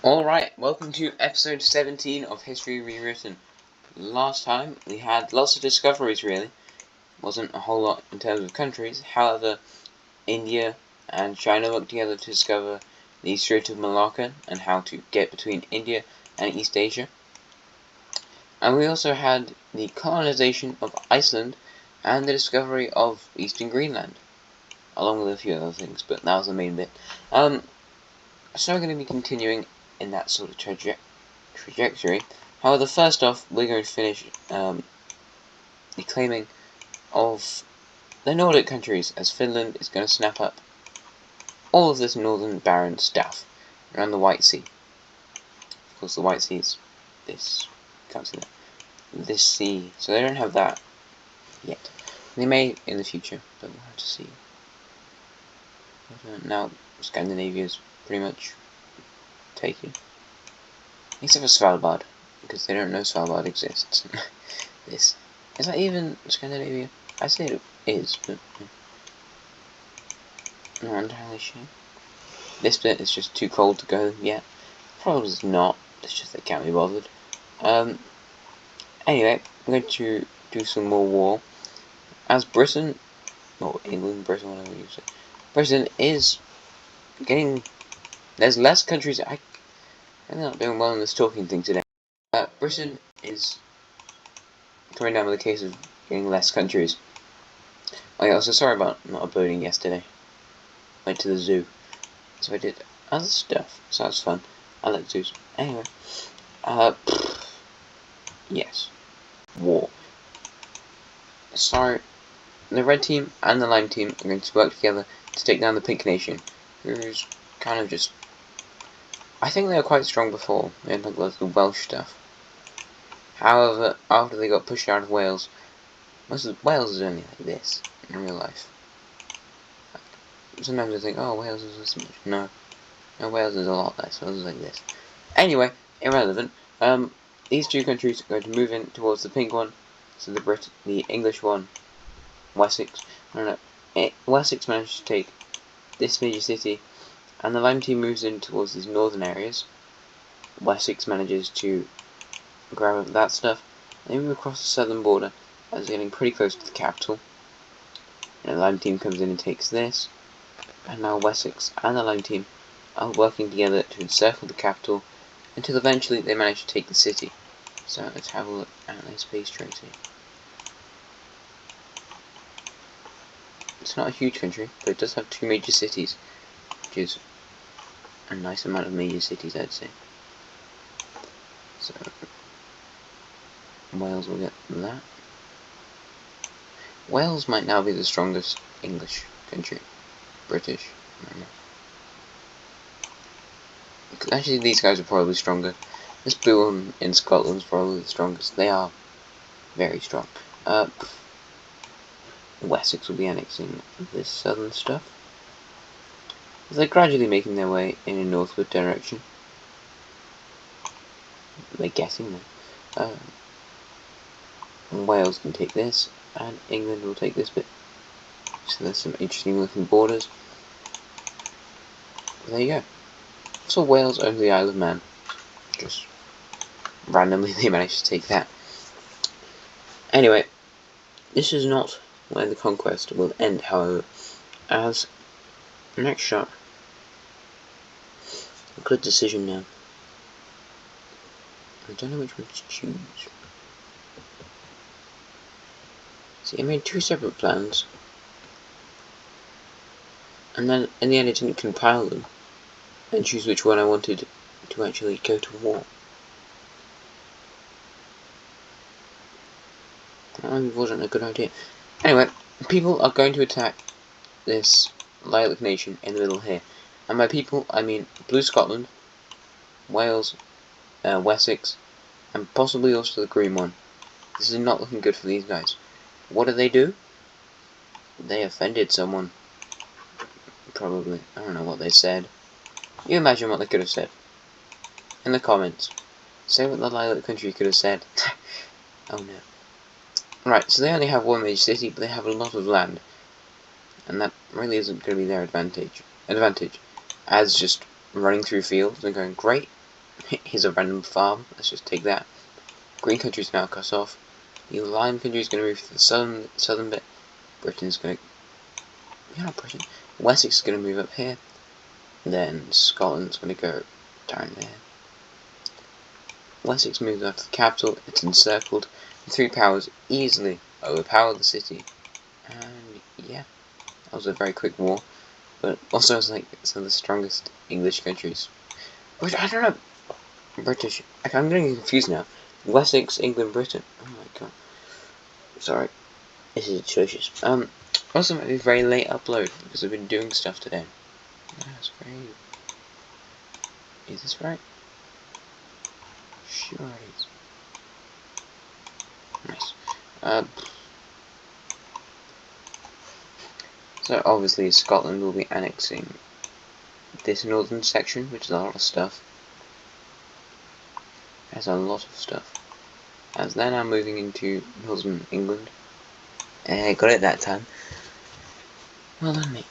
Alright, welcome to episode 17 of History Rewritten. Last time we had lots of discoveries, really. Wasn't a whole lot in terms of countries. However, India and China worked together to discover the Strait of Malacca and how to get between India and East Asia. And we also had the colonization of Iceland and the discovery of Eastern Greenland, along with a few other things, but that was the main bit. So we're going to be continuing in that sort of trajectory. However, first off, we're going to finish the claiming of the Nordic countries, as Finland is going to snap up all of this northern barren stuff around the White Sea. Of course, the White Sea is this, can't see that, this sea, so they don't have that yet. They may in the future, but we'll have to see. But, now, Scandinavia is pretty much taken. Except for Svalbard, because they don't know Svalbard exists. Is that even Scandinavia? I say it is, but I'm not entirely sure. This bit is just too cold to go yet. Probably not. It's just they can't be bothered. Anyway, I'm going to do some more war. As Britain, or England, Britain, whatever you say, Britain is getting. There's less countries. I'm not doing well in this talking thing today. Britain is coming down with a case of getting less countries. Oh yeah, also sorry about not uploading yesterday. Went to the zoo, so I did other stuff, so that was fun. I like zoos. Anyway, yes, war. So, the red team and the lime team are going to work together to take down the pink nation, who's kind of just. I think they were quite strong before. They had like lots of Welsh stuff. However, after they got pushed out of Wales, Wales is only like this in real life. Sometimes I think, oh, Wales is this much. No, Wales is a lot less. Wales is like this. Anyway, irrelevant. These two countries are going to move in towards the pink one. So the English one, Wessex. I don't know. Wessex managed to take this major city, and the lime team moves in towards these northern areas. Wessex manages to grab that stuff. They move across the southern border as they're getting pretty close to the capital. And the lime team comes in and takes this. And now Wessex and the lime team are working together to encircle the capital until eventually they manage to take the city. So let's have a look at this peace treaty. It's not a huge country, but it does have two major cities, which is a nice amount of major cities, I'd say. So Wales will get that. Wales might now be the strongest English country. British, I don't know. Actually, these guys are probably stronger. This blue one in Scotland is probably the strongest. They are very strong. Wessex will be annexing this southern stuff. They're gradually making their way in a northward direction. They're getting there. Wales can take this, and England will take this bit. So there's some interesting looking borders. There you go. So Wales owns the Isle of Man. Just randomly they managed to take that. Anyway, this is not where the conquest will end, however, as next shot. A good decision now. I don't know which one to choose. See, I made two separate plans, and then in the end I didn't compile them and choose which one I wanted to actually go to war. That wasn't a good idea. Anyway, people are going to attack this lilac nation in the middle here. And by people, I mean Blue Scotland, Wales, Wessex, and possibly also the green one. This is not looking good for these guys. What do? They offended someone. Probably. I don't know what they said. You imagine what they could have said. In the comments. Say what the lilac country could have said. Oh no. Right, so they only have one major city, but they have a lot of land. And that really isn't going to be their advantage. As just running through fields and going, great, Here's a random farm. Let's just take that. Green country's now cut off. The lime country is going to move to the southern bit. Britain's going to... You're not Britain. Wessex is going to move up here. Then Scotland's going to go down there. Wessex moves out to the capital. It's encircled. The three powers easily overpower the city. And yeah, that was a very quick war. But also it's like some of the strongest English countries. But I don't know. British. I'm getting confused now. Wessex, England, Britain. Oh my god. Sorry. This is atrocious. Also might be a very late upload because I've been doing stuff today. That's great. Is this right? Sure it is. Nice. So obviously Scotland will be annexing this northern section, which is a lot of stuff. Has a lot of stuff. As they're now moving into northern England. Got it that time. Well done, mate.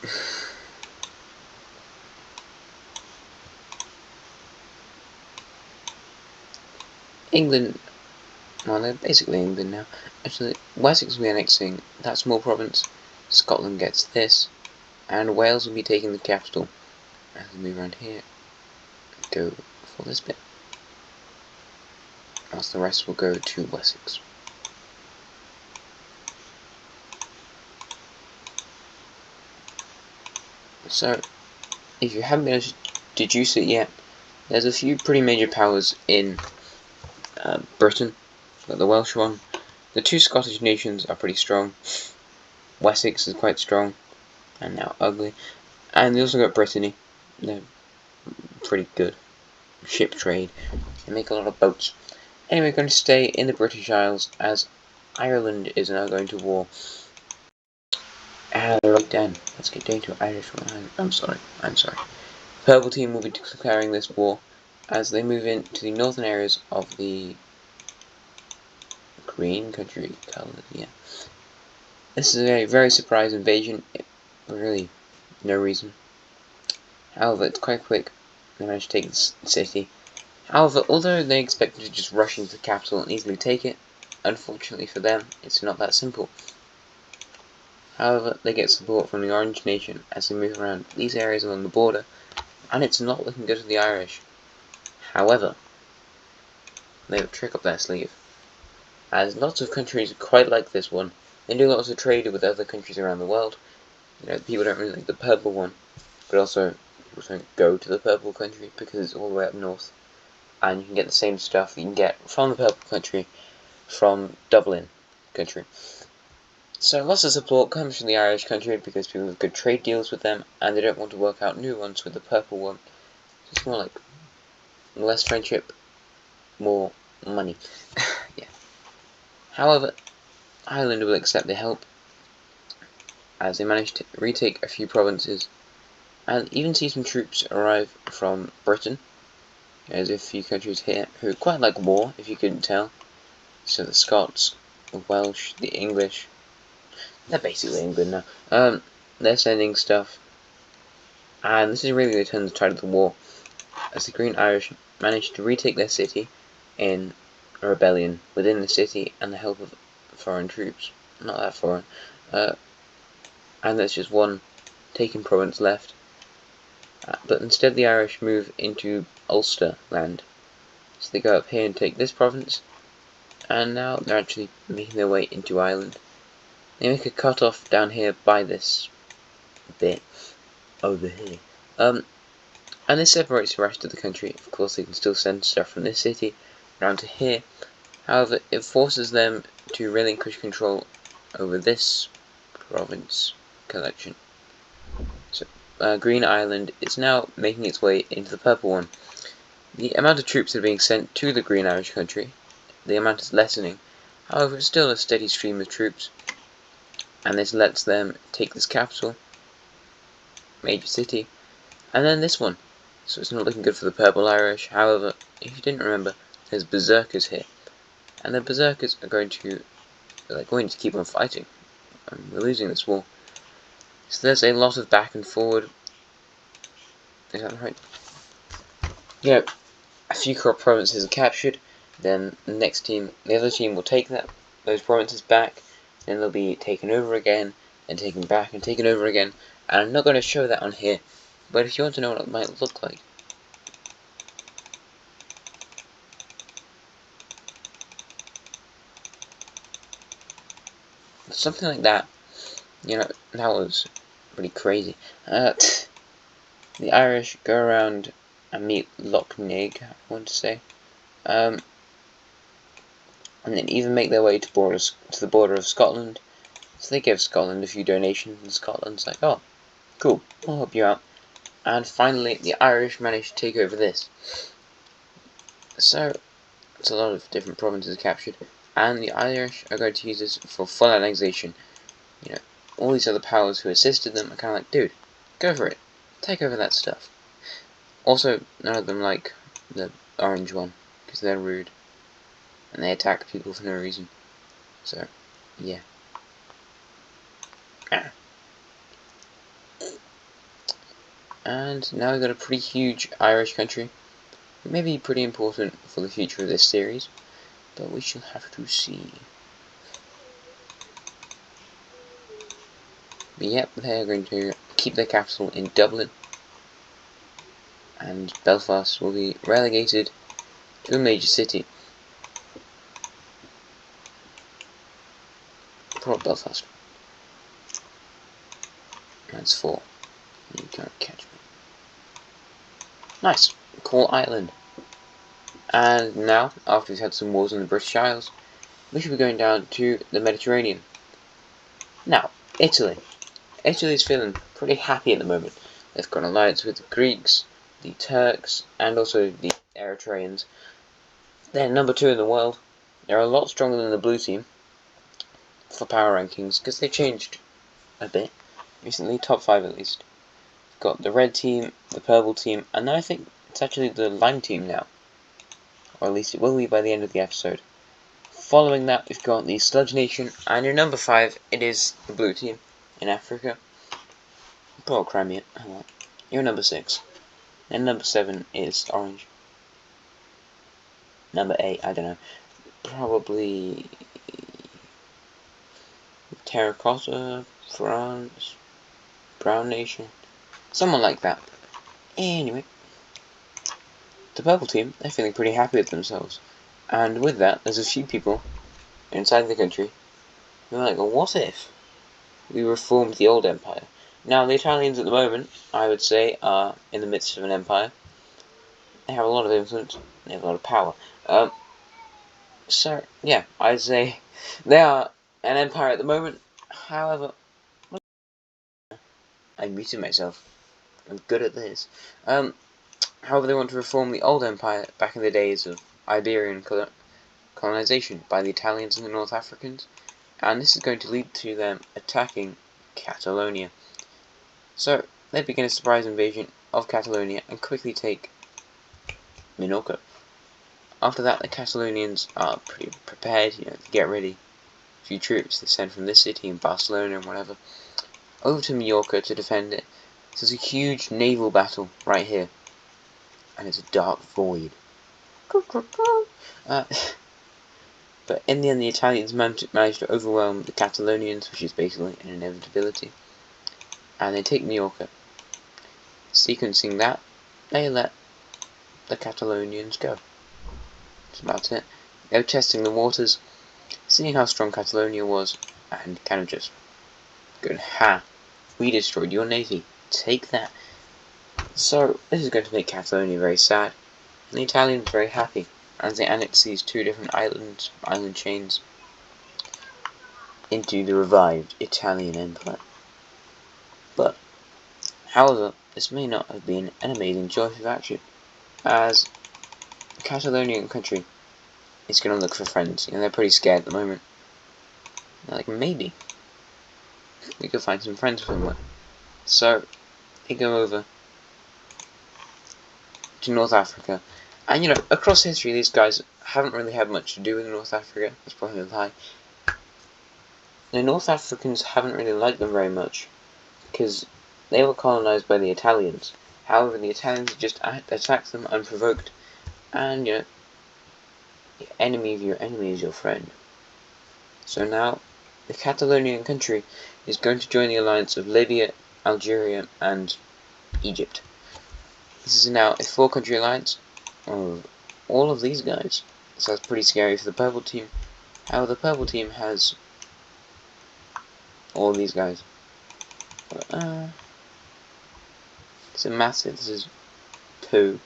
England, well, they're basically England now. Actually, Wessex will be annexing that small province. Scotland gets this, and Wales will be taking the capital. As we move around here, go for this bit. Whilst the rest will go to Wessex. So, if you haven't been able to deduce it yet, there's a few pretty major powers in Britain. Got the Welsh one. The two Scottish nations are pretty strong. Wessex is quite strong, and now ugly. And they also got Brittany. They're pretty good. Ship trade. They make a lot of boats. Anyway, we're going to stay in the British Isles as Ireland is now going to war. Right then, let's get down to Irish one. I'm sorry. Purple team will be declaring this war as they move into the northern areas of the green country colours, yeah. This is a very surprise invasion, really, no reason. However, it's quite quick. They managed to take this city. However, although they expected to just rush into the capital and easily take it, unfortunately for them, it's not that simple. However, they get support from the Orange Nation as they move around these areas along the border, and it's not looking good for the Irish. However, they have a trick up their sleeve, as lots of countries quite like this one. They do lots of trade with other countries around the world. You know, people don't really like the purple one, but also people don't go to the purple country because it's all the way up north, and you can get the same stuff you can get from the purple country from Dublin country. So lots of support comes from the Irish country because people have good trade deals with them, and they don't want to work out new ones with the purple one. So it's more like less friendship, more money. Yeah. However, Ireland will accept the help as they manage to retake a few provinces, and even see some troops arrive from Britain. There's a few countries here who quite like war, if you couldn't tell. So the Scots, the Welsh, the English. They're basically England now. They're sending stuff. And this is really going to turn the tide of the war, as the Green Irish managed to retake their city in a rebellion within the city and the help of foreign troops. Not that foreign. And there's just one taken province left. But instead the Irish move into Ulster land. So they go up here and take this province. And now they're actually making their way into Ireland. They make a cut off down here by this bit over here. And this separates the rest of the country. Of course, they can still send stuff from this city around to here. However, it forces them to relinquish control over this province collection. So, Green Ireland is now making its way into the purple one. The amount of troops that are being sent to the Green Irish country, the amount is lessening. However, it's still a steady stream of troops. And this lets them take this capital, major city, and then this one. So it's not looking good for the Purple Irish. However, if you didn't remember, there's berserkers here, and the berserkers are going to keep on fighting. And we're losing this war. So there's a lot of back and forward. Is that right? Yeah, few provinces are captured, then the other team will take those provinces back, then they'll be taken over again, and taken back and taken over again. And I'm not going to show that on here, but if you want to know what it might look like, something like that, that was pretty crazy. The Irish go around and meet Loch Neg, I want to say, and then even make their way to the border of Scotland. So they give Scotland a few donations, and Scotland's like, oh, cool, I'll help you out. And finally, the Irish manage to take over this. So, it's a lot of different provinces captured, and the Irish are going to use this for full annexation. All these other powers who assisted them are kind of like, dude, go for it, take over that stuff. Also, none of them like the orange one, because they're rude, and they attack people for no reason. So, yeah. And now we've got a pretty huge Irish country. It may be pretty important for the future of this series, but we shall have to see. But yep, they are going to keep their capital in Dublin, and Belfast will be relegated to a major city. Port Belfast. That's 4. You can't catch me. Nice. Cool island. And now, after we've had some wars in the British Isles, we should be going down to the Mediterranean. Now, Italy. Italy's feeling pretty happy at the moment. They've got an alliance with the Greeks, the Turks, and also the Eritreans. They're number 2 in the world. They're a lot stronger than the blue team for power rankings, because they changed a bit recently, top 5 at least. We've got the red team, the purple team, and I think it's actually the lime team now. Or at least it will be by the end of the episode. Following that, we've got the Sludge Nation, and your number 5, it is the blue team in Africa. Poor Crimea. You're number 6. And number 7 is orange. Number 8, I don't know. Probably Terracotta, France, Brown Nation. Someone like that. Anyway. The purple team, they're feeling pretty happy with themselves. And with that, there's a few people inside the country who are like, well, what if we reformed the old empire? Now, the Italians at the moment, I would say, are in the midst of an empire. They have a lot of influence, they have a lot of power. So, yeah, I'd say they are an empire at the moment. However, I muted myself. I'm good at this. However, they want to reform the old empire back in the days of Iberian colonization by the Italians and the North Africans, and this is going to lead to them attacking Catalonia. So, they begin a surprise invasion of Catalonia and quickly take Minorca. After that, the Catalonians are pretty prepared, to get ready. A few troops they send from this city and Barcelona and whatever over to Majorca to defend it. So there's a huge naval battle right here, and it's a dark void. But in the end, the Italians managed to overwhelm the Catalonians, which is basically an inevitability, and they take Majorca. Sequencing that, they let the Catalonians go. That's about it. They were testing the waters, seeing how strong Catalonia was, and kind of just going, ha, we destroyed your navy, take that. So, this is going to make Catalonia very sad, and the Italians very happy, as they annex these 2 different island chains, into the revived Italian Empire. But, however, this may not have been an amazing choice of action, as the Catalonian country is going to look for friends. They're pretty scared at the moment. They're like, maybe we could find some friends somewhere. So, they go over to North Africa. And, across history, these guys haven't really had much to do with North Africa. That's probably a lie. The North Africans haven't really liked them very much, because they were colonized by the Italians. However, the Italians just attacked them unprovoked, And, you know, the enemy of your enemy is your friend. So now, the Catalonian country is going to join the alliance of Libya, Algeria, and Egypt. This is now a 4-country alliance of all of these guys. So that's pretty scary for the purple team. However, the purple team has all these guys. It's a massive. This is 2.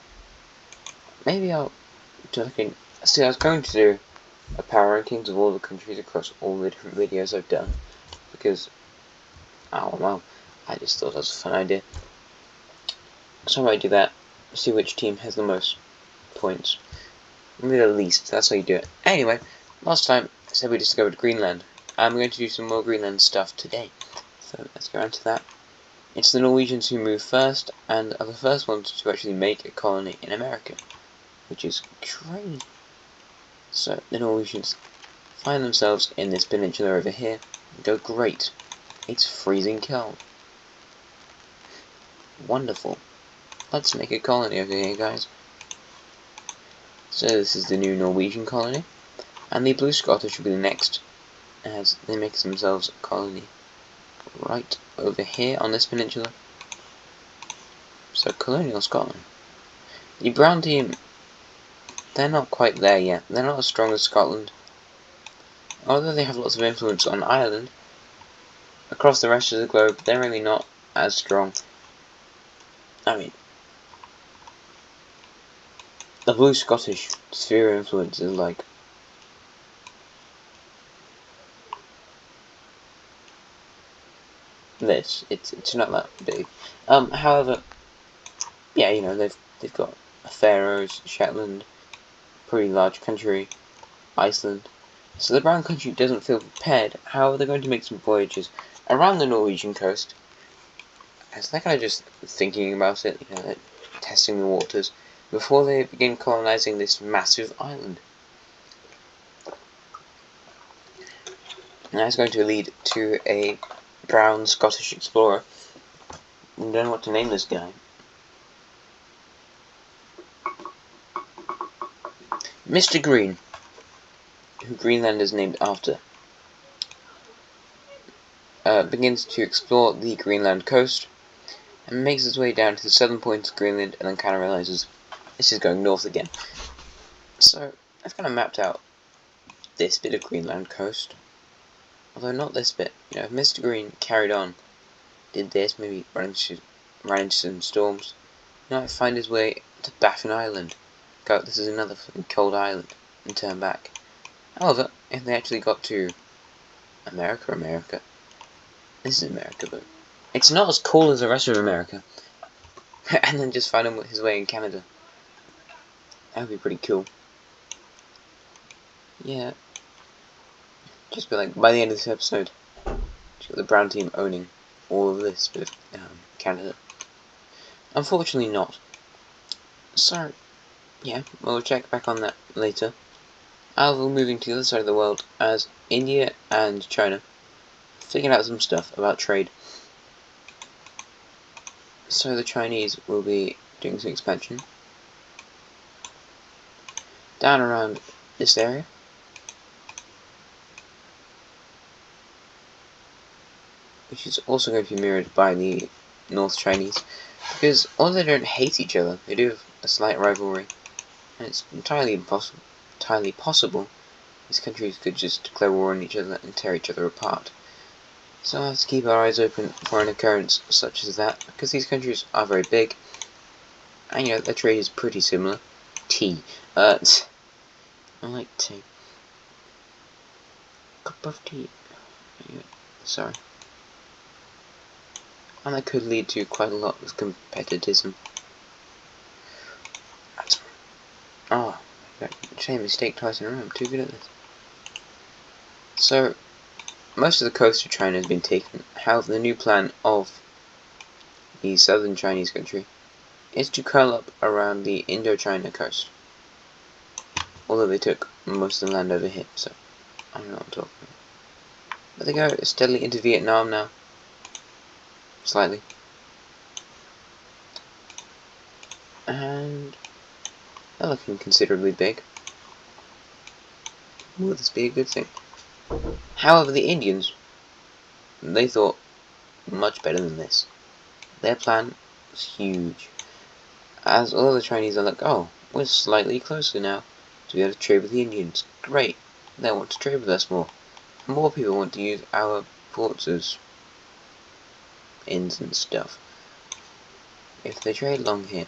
Maybe I'll do like a. See, I was going to do a power rankings of all the countries across all the different videos I've done, because, oh well, I just thought that was a fun idea. So I might do that, see which team has the most points. Maybe the least, that's how you do it. Anyway, last time I said we discovered Greenland. I'm going to do some more Greenland stuff today. So let's go on to that. It's the Norwegians who move first, and are the first ones to actually make a colony in America, which is crazy. So the Norwegians find themselves in this peninsula over here, and go, great, it's freezing cold. Wonderful. Let's make a colony over here, guys. So this is the new Norwegian colony, and the Blue Scottish will be the next, as they make themselves a colony right over here on this peninsula. So colonial Scotland. The brown team, they're not quite there yet. They're not as strong as Scotland. Although they have lots of influence on Ireland, across the rest of the globe, they're really not as strong. I mean, the Blue Scottish sphere of influence is like this. It's not that big. However, yeah, you know, they've got Faroes, Shetland, pretty large country, Iceland. So the brown country doesn't feel prepared. However, they're going to make some voyages around the Norwegian coast. As they're kind of just thinking about it, you know, like testing the waters before they begin colonizing this massive island. And that's going to lead to a brown Scottish explorer. I don't know what to name this guy. Mr. Green, who Greenland is named after, begins to explore the Greenland coast and makes his way down to the southern point of Greenland, and then kind of realizes this is going north again. So I've kind of mapped out this bit of Greenland coast, although not this bit. You know, if Mr. Green carried on, did this, maybe ran into some storms, he might find his way to Baffin Island. Go, this is another fucking cold island, and turn back. However, if they actually got to America, this is America, but it's not as cool as the rest of America. And then just find him his way in Canada. That would be pretty cool. Yeah. Just be like, by the end of this episode, you've got the brown team owning all of this bit of Canada. Unfortunately not. So, yeah, we'll check back on that later. However, moving to the other side of the world, as India and China figured out some stuff about trade. So the Chinese will be doing some expansion down around this area, which is also going to be mirrored by the North Chinese, because although they don't hate each other, they do have a slight rivalry, and it's entirely possible these countries could just declare war on each other and tear each other apart. So we'll have to keep our eyes open for an occurrence such as that, because these countries are very big, and you know, their trade is pretty similar. Tea. I like tea. Cup of tea. Sorry. And that could lead to quite a lot of competitism. Oh, shame mistake twice in a row. I'm too good at this. So, most of the coast of China has been taken. However, the new plan of the southern Chinese country is to curl up around the Indochina coast. Although they took most of the land over here, so I don't know what I'm talking about. But they go steadily into Vietnam now. Slightly. And They're looking considerably big. Will this be a good thing? However, the Indians, they thought much better than this. Their plan was huge. As all the Chinese are like, oh, we're slightly closer now to be able to trade with the Indians. Great. They want to trade with us more. More people want to use our ports as inns and stuff. If they trade along here.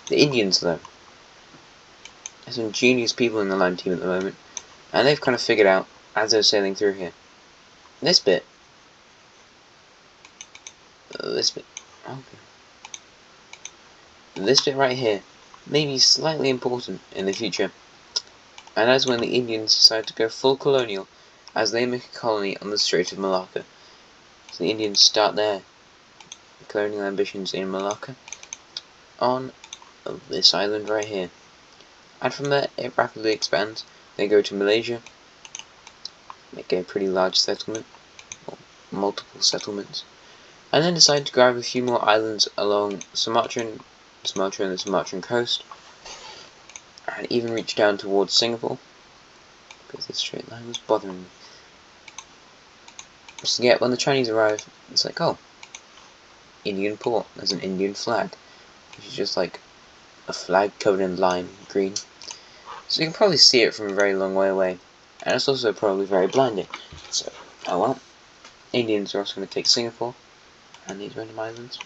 The Indians, though. There's some genius people in the Lime team at the moment. And they've kind of figured out, as they're sailing through here, this bit, okay. This bit right here may be slightly important in the future, and that's when the Indians decide to go full colonial as they make a colony on the Strait of Malacca. So the Indians start their colonial ambitions in Malacca on this island right here, and from there it rapidly expands. They go to Malaysia, make a pretty large settlement, or multiple settlements, and then decide to grab a few more islands along Sumatra and the Sumatran coast, and even reach down towards Singapore, because this straight line was bothering me. So yeah, when the Chinese arrive, it's like, oh, Indian port, there's an Indian flag, which is just like a flag covered in lime green. So you can probably see it from a very long way away, and it's also probably very blinding. So, oh well, Indians are also going to take Singapore, and these random islands.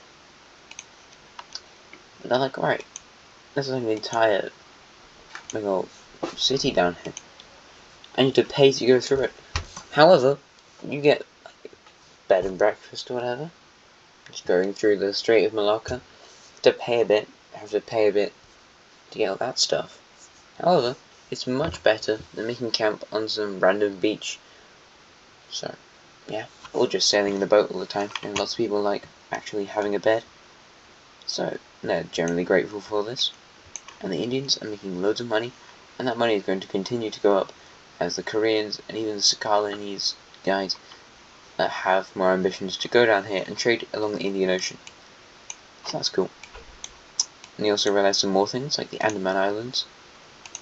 And they're like, alright, this is like an entire big old city down here. I need to pay to go through it. However, you get like, bed and breakfast or whatever. Just going through the Strait of Malacca. Have to pay a bit to get all that stuff. However, it's much better than making camp on some random beach. So, yeah, or just sailing in the boat all the time. And lots of people like actually having a bed. So, they're generally grateful for this. And the Indians are making loads of money, and that money is going to continue to go up as the Koreans and even the Sakhalinese guys have more ambitions to go down here and trade along the Indian Ocean. So that's cool. And you also realize some more things, like the Andaman Islands.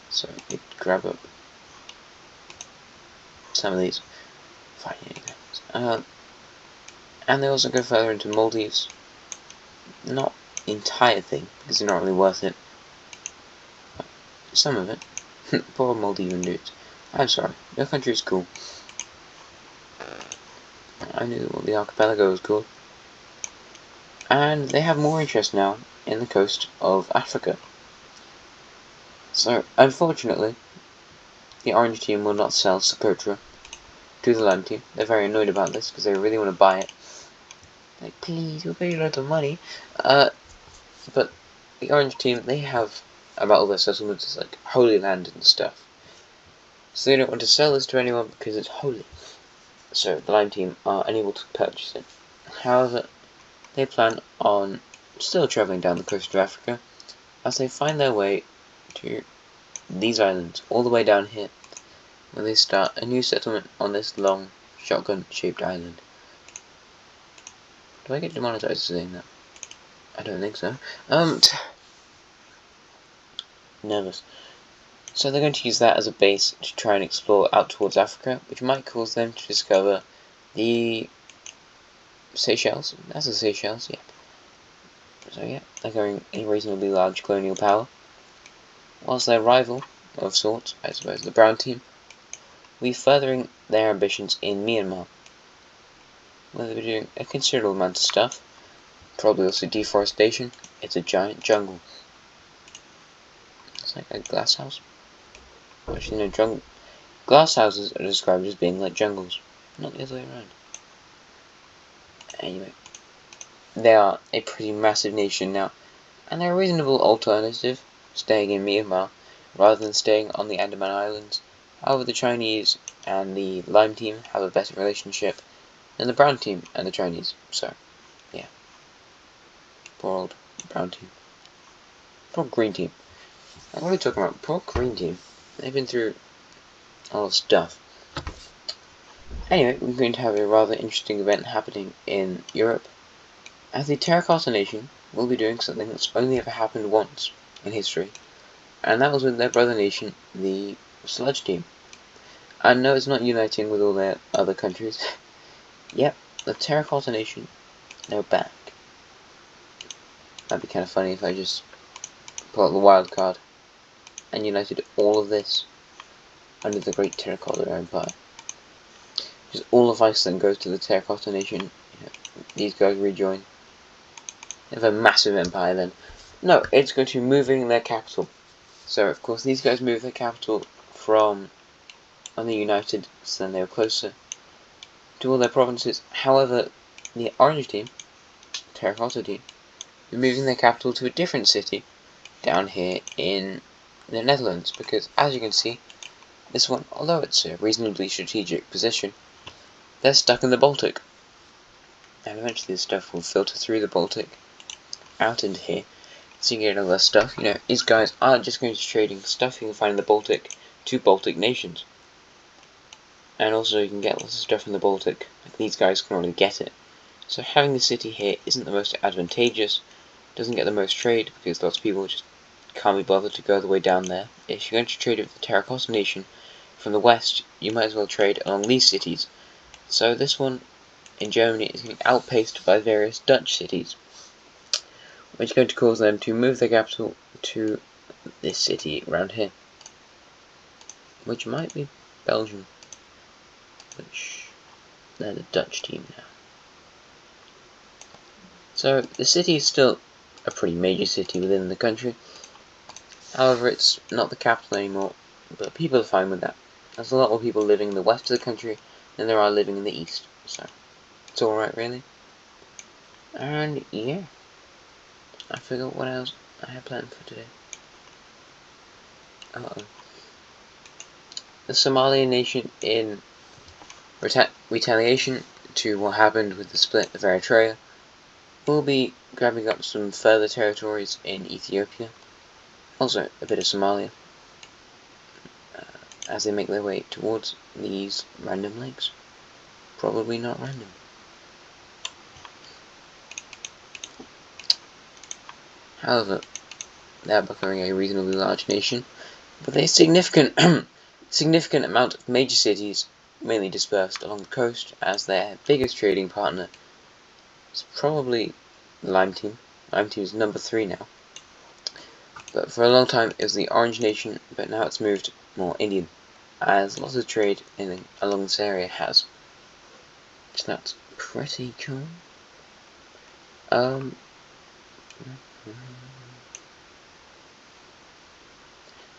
So you grab up some of these. Fine, here you go. And they also go further into Maldives. Not the entire thing, because they're not really worth it. But some of it. Poor Maldivian dudes. I'm sorry, your country is cool. I knew what the archipelago was called. And they have more interest now in the coast of Africa. So, unfortunately, the orange team will not sell Socotra to the lime team. They're very annoyed about this because they really want to buy it. Like, please, we'll pay you loads of money. But the orange team, they have about all their settlements as like holy land and stuff. So they don't want to sell this to anyone because it's holy. So the lime team are unable to purchase it. However, they plan on still travelling down the coast of Africa as they find their way to these islands, all the way down here, where they start a new settlement on this long, shotgun-shaped island. Do I get demonetized for saying that? I don't think so. Nervous. So they're going to use that as a base to try and explore out towards Africa, which might cause them to discover the Seychelles. That's the Seychelles, yeah. So yeah, they're going a reasonably large colonial power. Whilst their rival, of sorts, I suppose the brown team, will be furthering their ambitions in Myanmar, where they'll be doing a considerable amount of stuff. Probably also deforestation. It's a giant jungle. It's like a glass house. Actually, no, jungle. Glass houses are described as being like jungles, not the other way around. Anyway, they are a pretty massive nation now, and they're a reasonable alternative, staying in Myanmar rather than staying on the Andaman Islands. However, the Chinese and the Lime team have a better relationship than the Brown team and the Chinese. So, yeah. Poor old Brown team. Poor Green team. What are we talking about? Poor Green team. They've been through a lot of stuff. Anyway, we're going to have a rather interesting event happening in Europe, as the Terracotta Nation will be doing something that's only ever happened once in history, and that was with their brother nation, the Sludge Team. And no, it's not uniting with all their other countries. Yep, the Terracotta Nation, they're back. That'd be kind of funny if I just pull out the wild card and united all of this under the Great Terracotta Empire. Just all of Iceland goes to the Terracotta Nation. These guys rejoin. They have a massive empire then. No, it's going to be moving their capital. So, of course, these guys moved their capital from when they united, so then they were closer to all their provinces. However, the Orange Team, Terracotta Team, are moving their capital to a different city down here in the Netherlands, because, as you can see, this one, although it's a reasonably strategic position, they're stuck in the Baltic. And eventually the stuff will filter through the Baltic out into here, so you can get all their stuff. These guys aren't just going to be trading stuff you can find in the Baltic to Baltic nations. And also you can get lots of stuff in the Baltic, like these guys can already get it. So having the city here isn't the most advantageous, doesn't get the most trade, because lots of people just can't be bothered to go all the way down there. If you're going to trade with the Terracotta Nation from the west, you might as well trade along these cities. So this one in Germany is getting outpaced by various Dutch cities, which is going to cause them to move their capital to this city around here, which might be Belgium, which they're the Dutch team now. So the city is still a pretty major city within the country. However, it's not the capital anymore, but people are fine with that. There's a lot more people living in the west of the country than there are living in the east, so it's alright really. And yeah, I forgot what else I had planned for today. The Somali nation, in retaliation to what happened with the split of Eritrea, will be grabbing up some further territories in Ethiopia, also a bit of Somalia, as they make their way towards these random lakes. Probably not random. However, they are becoming a reasonably large nation, with a significant amount of major cities mainly dispersed along the coast, as their biggest trading partner is probably the Lime Team. Lime Team is number 3 now. But for a long time it was the Orange Nation, but now it's moved more Indian, as lots of trade along this area has. So that's pretty cool.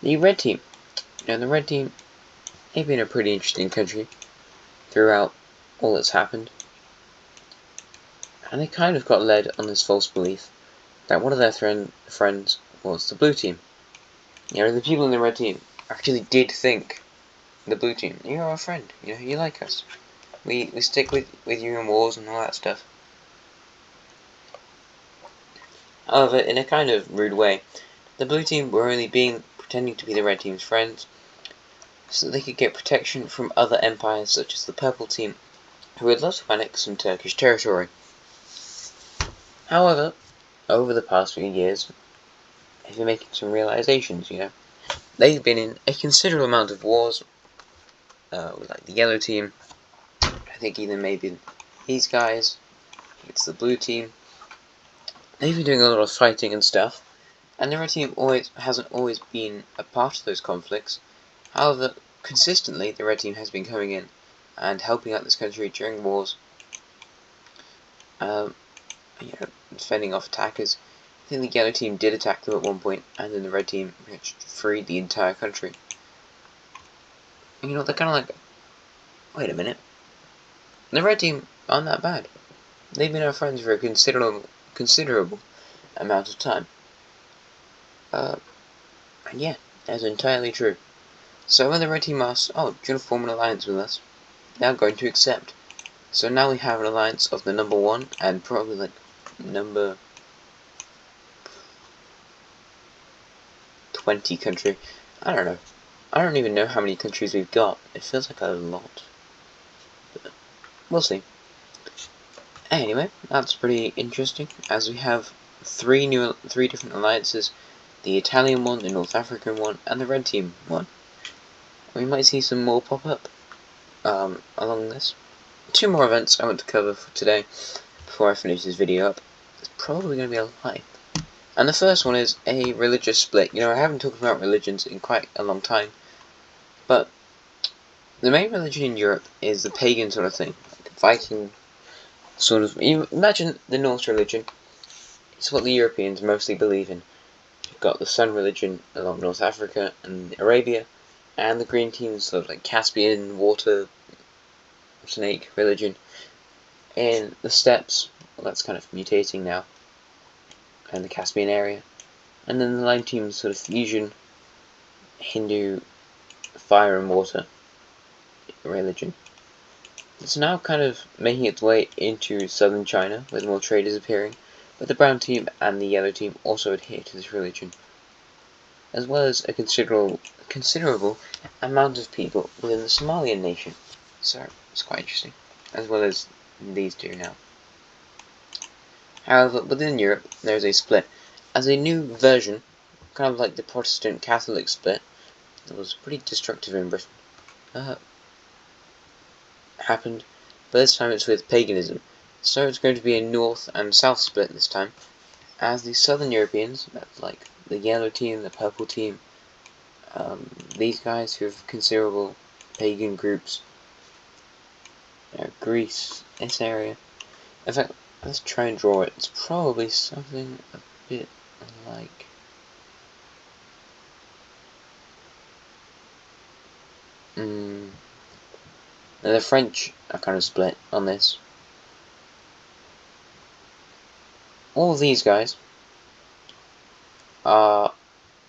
The Red Team. Now the Red Team, they've been a pretty interesting country throughout all that's happened. And they kind of got led on this false belief that one of their friends was the Blue Team. The people in the Red Team actually did think the Blue Team, you're our friend, you like us. We stick with you in wars and all that stuff. However, in a kind of rude way, the Blue Team were only pretending to be the Red Team's friends, so that they could get protection from other empires such as the Purple Team, who would love to annex some Turkish territory. However, over the past few years, they've been making some realizations, They've been in a considerable amount of wars, with like the Yellow Team, I think even maybe these guys, it's the Blue Team. They've been doing a lot of fighting and stuff, and the Red Team hasn't always been a part of those conflicts. However, consistently the Red Team has been coming in and helping out this country during wars, fending off attackers. I think the Yellow Team did attack them at one point, and then the Red Team freed the entire country. And they're kind of like, wait a minute, the Red Team aren't that bad. They've been our friends for a considerable amount of time. And yeah, that's entirely true. So when the Red Team asks, oh, do you want to form an alliance with us? They're going to accept. So now we have an alliance of the number 1 and probably like number 20 country. I don't know. I don't even know how many countries we've got. It feels like a lot. But we'll see. Anyway, that's pretty interesting, as we have 3 different alliances the Italian one, the North African one, and the Red Team one. We might see some more pop up along this. 2 more events I want to cover for today before I finish this video up. It's probably going to be a lie. And the first one is a religious split. I haven't talked about religions in quite a long time, but the main religion in Europe is the pagan sort of thing, like Viking sort of. Imagine the Norse religion. It's what the Europeans mostly believe in. You've got the Sun religion along North Africa and Arabia, and the Green Team, sort of like Caspian water snake religion in the steppes. Well, that's kind of mutating now, and the Caspian area. And then the Lime Team, sort of fusion Hindu fire and water religion. It's now kind of making its way into southern China, with more traders appearing, but the Brown Team and the Yellow Team also adhere to this religion, as well as a considerable amount of people within the Somalian nation. So it's quite interesting, as well as these two now. However, within Europe, there is a split, as a new version, kind of like the Protestant Catholic split, that was pretty destructive in Britain, happened, but this time it's with paganism. So it's going to be a north and south split this time, as the southern Europeans, that's like the Yellow Team, the Purple Team, these guys who have considerable pagan groups, Greece, this area. In fact, let's try and draw it. It's probably something a bit like the French are kind of split on this. All of these guys are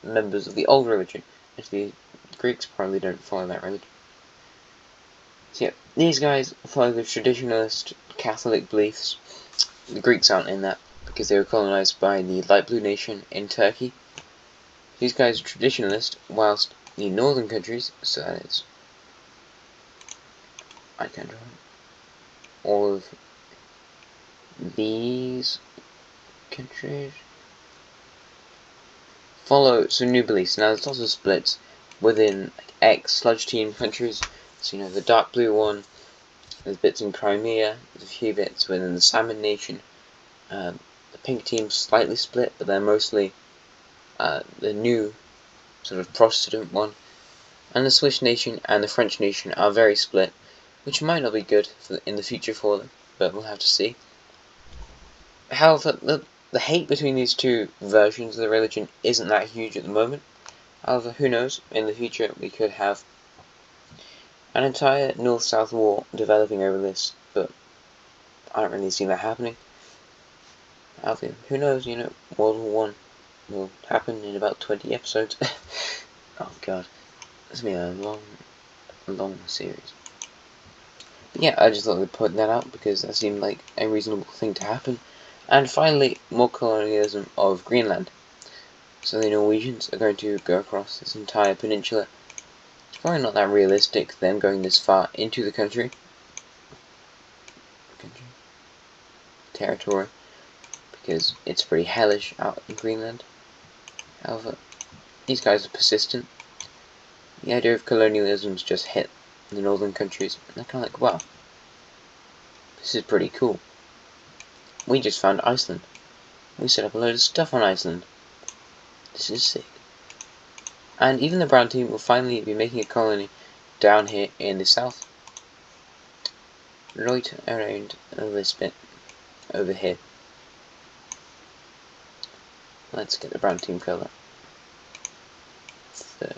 members of the old religion. Actually, the Greeks probably don't follow that religion. So yeah, these guys follow the traditionalist Catholic beliefs. The Greeks aren't in that, because they were colonized by the light blue nation in Turkey. These guys are traditionalist, whilst the northern countries, so that is, I can't draw all of these countries follow some new beliefs. Now there's lots of splits within like ex-sludge team countries. So the dark blue one, there's bits in Crimea, there's a few bits within the Salmon Nation. The pink team's slightly split, but they're mostly the new sort of Protestant one. And the Swiss Nation and the French Nation are very split, which might not be good in the future for them, but we'll have to see. However, the hate between these two versions of the religion isn't that huge at the moment. However, who knows, in the future we could have an entire North-South war developing over this, but I don't really see that happening. However, who knows, World War I will happen in about 20 episodes. Oh god, this will be a long series. But yeah, I just thought I'd point that out because that seemed like a reasonable thing to happen. And finally, more colonialism of Greenland. So the Norwegians are going to go across this entire peninsula. It's probably not that realistic, them going this far into the territory, because it's pretty hellish out in Greenland. However, these guys are persistent. The idea of colonialism's just hit the northern countries, and they're kind of like, wow, this is pretty cool. We just found Iceland. We set up a load of stuff on Iceland. This is sick. And even the Brown Team will finally be making a colony down here in the south, right around this bit over here. Let's get the Brown Team colour. 30.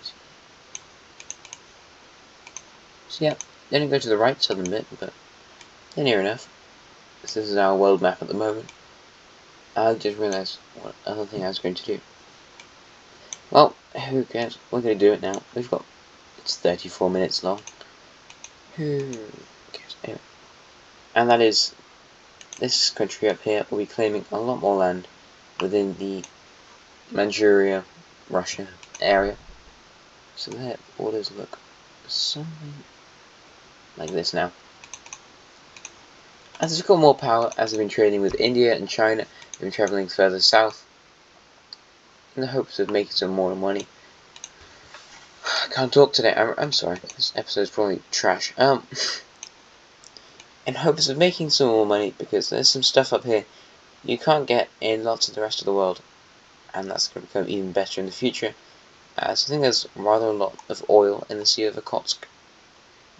So yeah, they didn't go to the right southern bit, but they're near enough. So this is our world map at the moment. I just realised what other thing I was going to do. Well, who cares? We're going to do it now. It's 34 minutes long. Who cares? Anyway. And that is, this country up here will be claiming a lot more land within the Manchuria, Russia area. So their borders look something like this now. As it's got more power, as they've been trading with India and China, they've been travelling further south. in the hopes of making some more money. I can't talk today. I'm sorry. This episode's probably trash. In hopes of making some more money, because there's some stuff up here you can't get in lots of the rest of the world, and that's going to become even better in the future. So I think there's rather a lot of oil in the Sea of Okhotsk,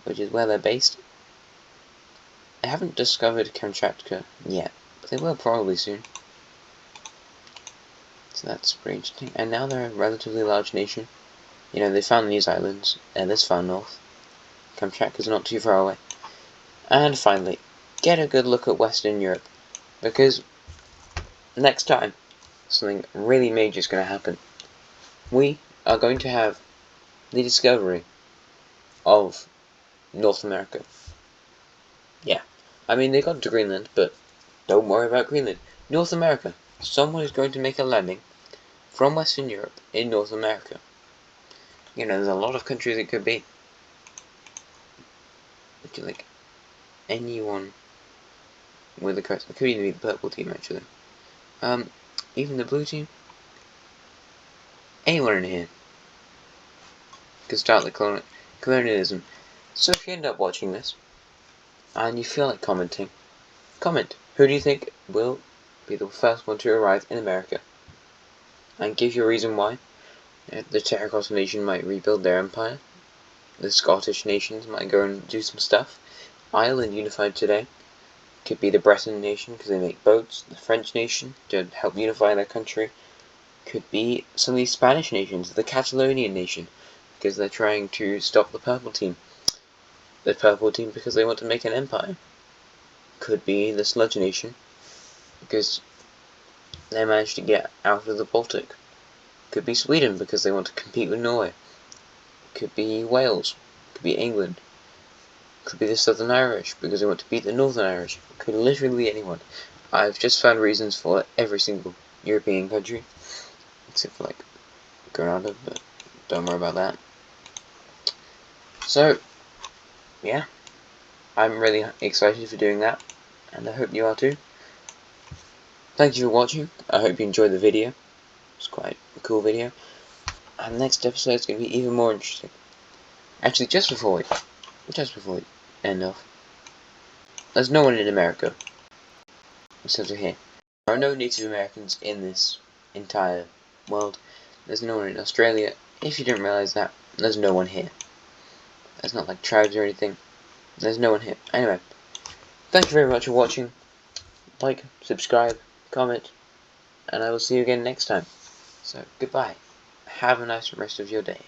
which is where they're based. They haven't discovered Kamchatka yet, but they will probably soon. So that's pretty interesting. And now they're a relatively large nation. You know, they found these islands, this far north. Kamchatka's not too far away. And finally, get a good look at Western Europe, because next time, something really major is going to happen. We are going to have the discovery of North America. Yeah, I mean, they got to Greenland, but don't worry about Greenland. North America. Someone is going to make a landing from Western Europe in North America. You know, there's a lot of countries it could be. It could, like, anyone with the correct. It could even be the purple team, actually. Even the blue team. Anyone in here could start the colonialism. So if you end up watching this, and you feel like commenting, comment. Who do you think will be the first one to arrive in America? And give your reason why. The Terracotta Nation might rebuild their empire. The Scottish nations might go and do some stuff. Ireland unified today. Could be the Breton nation because they make boats. The French nation to help unify their country. Could be some of these Spanish nations. The Catalonian nation because they're trying to stop the purple team. The purple team because they want to make an empire. Could be the Sludge nation because they managed to get out of the Baltic. Could be Sweden because they want to compete with Norway. Could be Wales. Could be England. Could be the Southern Irish because they want to beat the Northern Irish. Could literally be anyone. I've just found reasons for every single European country, except for like Grenada, but don't worry about that. So, yeah, I'm really excited for doing that, and I hope you are too. Thank you for watching. I hope you enjoyed the video. It's quite a cool video. And the next episode is going to be even more interesting. Actually, just before we end off, there's no one in America except for here. There are no Native Americans in this entire world. There's no one in Australia. If you didn't realize that, there's no one here. There's not like tribes or anything. There's no one here. Anyway, thank you very much for watching. Like, subscribe, comment, and I will see you again next time. So, goodbye. Have a nice rest of your day.